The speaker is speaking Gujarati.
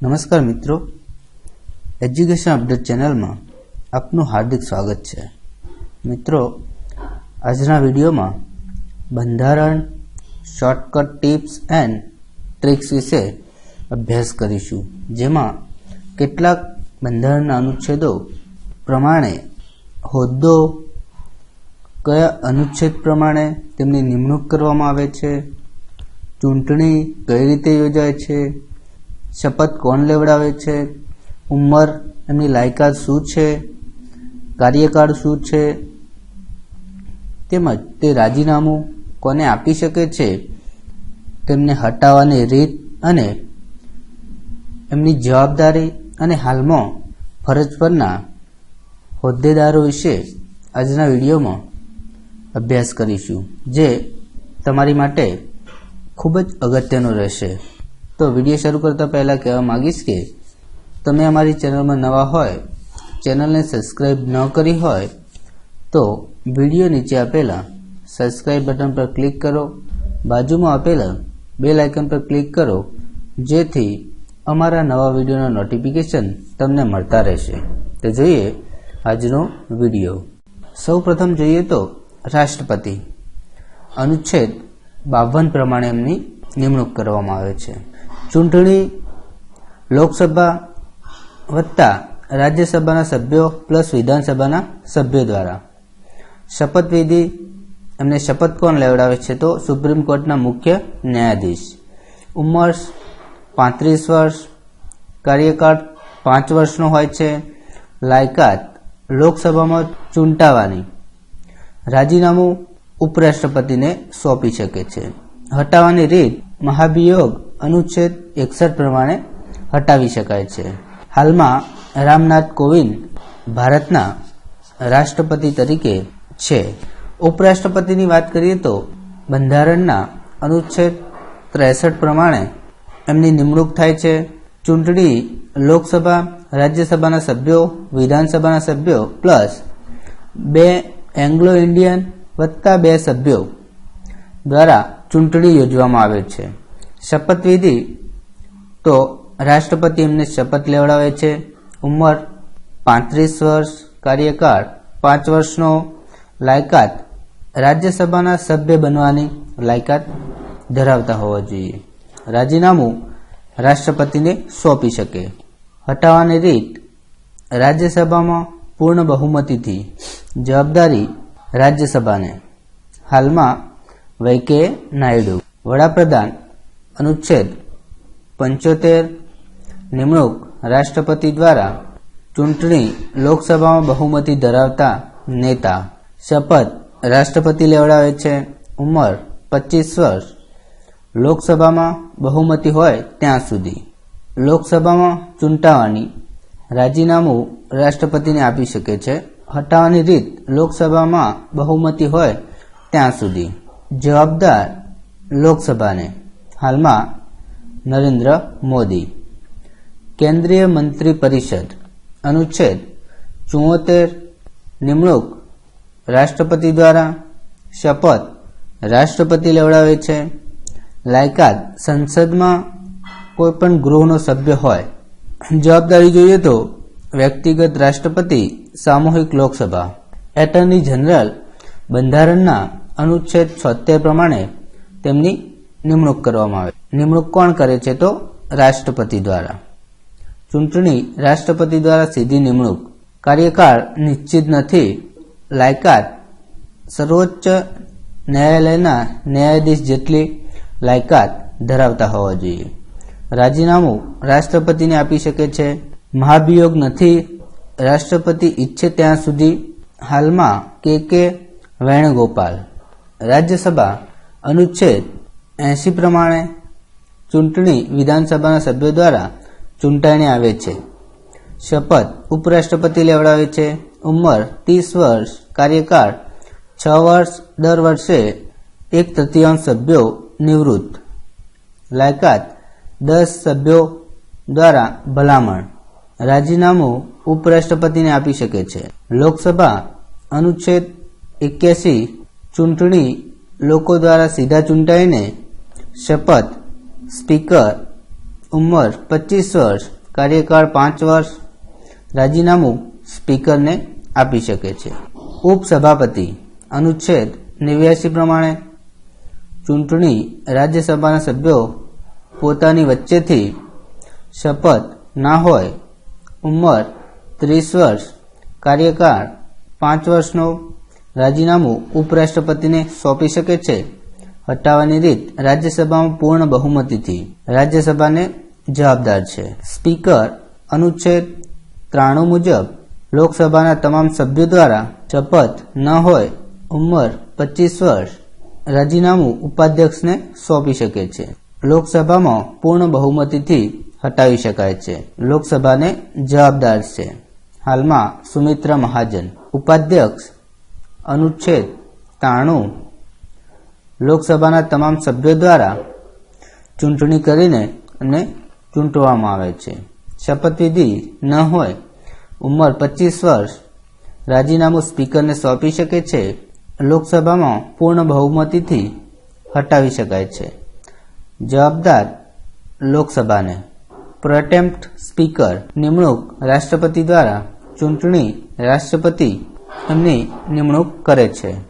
નમસ્કાર મિત્રો, એજ્યુકેશન અપડેટ ચેનલમાં આપનું હાર્દિક સ્વાગત છે। મિત્રો, આજના વિડીયોમાં બંધારણ શોર્ટકટ ટિપ્સ એન્ડ ટ્રિક્સ વિશે અભ્યાસ કરીશું, જેમાં કેટલાક બંધારણના અનુચ્છેદો પ્રમાણે હોદ્દો, કયા અનુચ્છેદ પ્રમાણે તેમની નિમણૂક કરવામાં આવે છે, ચૂંટણી કઈ રીતે યોજાય છે, શપથ કોણ લેવડાવે છે, ઉંમર, એમની લાયકાત શું છે, કાર્યકાળ શું છે, તેમજ તે રાજીનામું કોને આપી શકે છે, તેમને હટાવવાની રીત અને એમની જવાબદારી અને હાલમાં ફરજ પરના હોદ્દેદારો વિશે આજના વિડીયોમાં અભ્યાસ કરીશું, જે તમારી માટે ખૂબ જ અગત્યનો રહેશે। તો વિડીયો શરૂ કરતા પહેલાં કહેવા માંગીશ કે તમે અમારી ચેનલમાં નવા હોય, ચેનલને સબસ્ક્રાઈબ ન કરી હોય તો વિડીયો નીચે આપેલા સબસ્ક્રાઈબ બટન પર ક્લિક કરો, બાજુમાં આપેલા બેલ આઇકન પર ક્લિક કરો, જેથી અમારા નવા વિડીયોના નોટિફિકેશન તમને મળતા રહેશે। તો જોઈએ આજનો વિડીયો। સૌ પ્રથમ જોઈએ તો રાષ્ટ્રપતિ અનુચ્છેદ 52 પ્રમાણે એમની નિમણૂક કરવામાં આવે છે। ચૂંટણી લોકસભા વત્તા રાજ્યસભાના સભ્યો પ્લસ વિધાનસભાના સભ્યો દ્વારા। શપથવિધિ, એમને શપથ કોણ લેવડાવે છે તો સુપ્રીમ કોર્ટના મુખ્ય ન્યાયાધીશ। ઉંમર 35 વર્ષ, કાર્યકાળ 5 વર્ષનો હોય છે। લાયકાત લોકસભામાં ચૂંટાવાની। રાજીનામું ઉપરાષ્ટ્રપતિને સોંપી શકે છે। હટાવવાની રીત મહાભિયોગ અનુચ્છેદ 61 પ્રમાણે હટાવી શકાય છે। હાલમાં રામનાથ કોવિંદ ભારતના રાષ્ટ્રપતિ તરીકે છે। ઉપરાષ્ટ્રપતિની વાત કરીએ તો બંધારણના અનુચ્છેદ 63 પ્રમાણે એમની નિમણૂક થાય છે। ચૂંટણી લોકસભા રાજ્યસભાના સભ્યો વિધાનસભાના સભ્યો પ્લસ 2 એંગ્લો ઇન્ડિયન વત્તા 2 સભ્યો દ્વારા ચૂંટણી યોજવામાં આવે છે। શપથવિધિ તો રાષ્ટ્રપતિ એમને શપથ લેવડાવે છે। ઉંમર 35 વર્ષ, કાર્યકાળ 5 વર્ષનો। લાયકાત રાજ્યસભાના સભ્ય બનવાની લાયકાત ધરાવતા હોવા જોઈએ। રાજીનામું રાષ્ટ્રપતિને સોંપી શકે। હટાવવાની રીત રાજ્યસભામાં પૂર્ણ બહુમતીથી। જવાબદારી રાજ્યસભાને। હાલમાં વેંકૈયા નાયડુ। વડાપ્રધાન અનુચ્છેદ 75 નિમણૂક રાષ્ટ્રપતિ દ્વારા। ચૂંટણી લોકસભામાં બહુમતી ધરાવતા નેતા। શપથ રાષ્ટ્રપતિ લેવડાવે છે। ઉંમર 25 વર્ષ, લોકસભામાં બહુમતી હોય ત્યાં સુધી। લોકસભામાં ચૂંટાવાની। રાજીનામું રાષ્ટ્રપતિને આપી શકે છે। હટાવવાની રીત લોકસભામાં બહુમતી હોય ત્યાં સુધી। જવાબદાર લોકસભાને। હાલમાં નરેન્દ્ર મોદી। કેન્દ્રીય મંત્રી પરિષદ અનુચ્છેદ 74 નિમણૂક રાષ્ટ્રપતિ દ્વારા। શપથ રાષ્ટ્રપતિ લેવડાવે છે। લાયકાત સંસદમાં કોઈ પણ ગૃહનો સભ્ય હોય। જવાબદારી જોઈએ તો વ્યક્તિગત રાષ્ટ્રપતિ, સામૂહિક લોકસભા। એટર્ની જનરલ બંધારણના અનુચ્છેદ 76 પ્રમાણે તેમની નિમણૂક કરવામાં આવે। નિમણૂક કોણ કરે છે તો રાષ્ટ્રપતિ દ્વારા। ચૂંટણી રાષ્ટ્રપતિ દ્વારા સીધી નિમણૂક। કાર્યકાળ નિશ્ચિત નથી। લાયકાત સર્વોચ્ચ ન્યાયાલયના ન્યાયાધીશ જેટલી લાયકાત ધરાવતા હોવા જોઈએ। રાજીનામું રાષ્ટ્રપતિને આપી શકે છે। મહાભિયોગ નથી। રાષ્ટ્રપતિ ઈચ્છે ત્યાં સુધી। હાલમાં કે વેણુગોપાલ। રાજ્યસભા અનુચ્છેદ 80 પ્રમાણે ચૂંટણી વિધાનસભાના સભ્યો દ્વારા ચૂંટાણી આવે છે। શપથ ઉપરાષ્ટ્રપતિ લેવડાવે છે। ઉંમર 30 વર્ષ, કાર્યકાળ 6 વર્ષ, દર વર્ષે 1/3 સભ્યો નિવૃત્ત। લાયકાત 10 સભ્યો દ્વારા ભલામણ। રાજીનામું ઉપરાષ્ટ્રપતિને આપી શકે છે। લોકસભા અનુચ્છેદ 81 ચૂંટણી લોકો દ્વારા સીધા ચૂંટાઈને શપથ સ્પીકર ઉંમર 25 વર્ષ, કાર્યકાળ 5 વર્ષ. રાજીનામું સ્પીકરને આપી શકે છે. ઉપસભાપતિ અનુચ્છેદ 89 પ્રમાણે ચૂંટણી રાજ્યસભાના સભ્યો પોતાની વચ્ચેથી શપથ ના હોય. ઉંમર 30 વર્ષ, કાર્યકાળ 5 વર્ષનો. રાજીનામું ઉપરાષ્ટ્રપતિને સોંપી શકે છે. હટાવવાની રીત રાજ્યસભામાં પૂર્ણ બહુમતીથી. રાજ્યસભાને જવાબદાર છે. સ્પીકર અનુચ્છેદ 93 મુજબ લોકસભાના તમામ સભ્યો દ્વારા શપથ ન હોય. ઉંમર 25 વર્ષ. રાજીનામું ઉપાધ્યક્ષને સોંપી શકે છે. લોકસભામાં પૂર્ણ બહુમતીથી હટાવી શકાય છે. લોકસભાને જવાબદાર છે. હાલમાં સુમિત્રા મહાજન. ઉપાધ્યક્ષ અનુચ્છેદ 93 લોકસભાના તમામ સભ્યો દ્વારા ચૂંટણી કરીને અને ચૂંટવામાં આવે છે. શપથવિધિ ન હોય. ઉંમર 25 વર્ષ. રાજીનામું સ્પીકરને સોંપી શકે છે. લોકસભામાં પૂર્ણ બહુમતીથી હટાવી શકાય છે. જવાબદાર લોકસભાને. પ્રોટેમ્પ્ટ સ્પીકર નિમણૂક રાષ્ટ્રપતિ દ્વારા. ચૂંટણી રાષ્ટ્રપતિ એમની નિમણૂક કરે છે.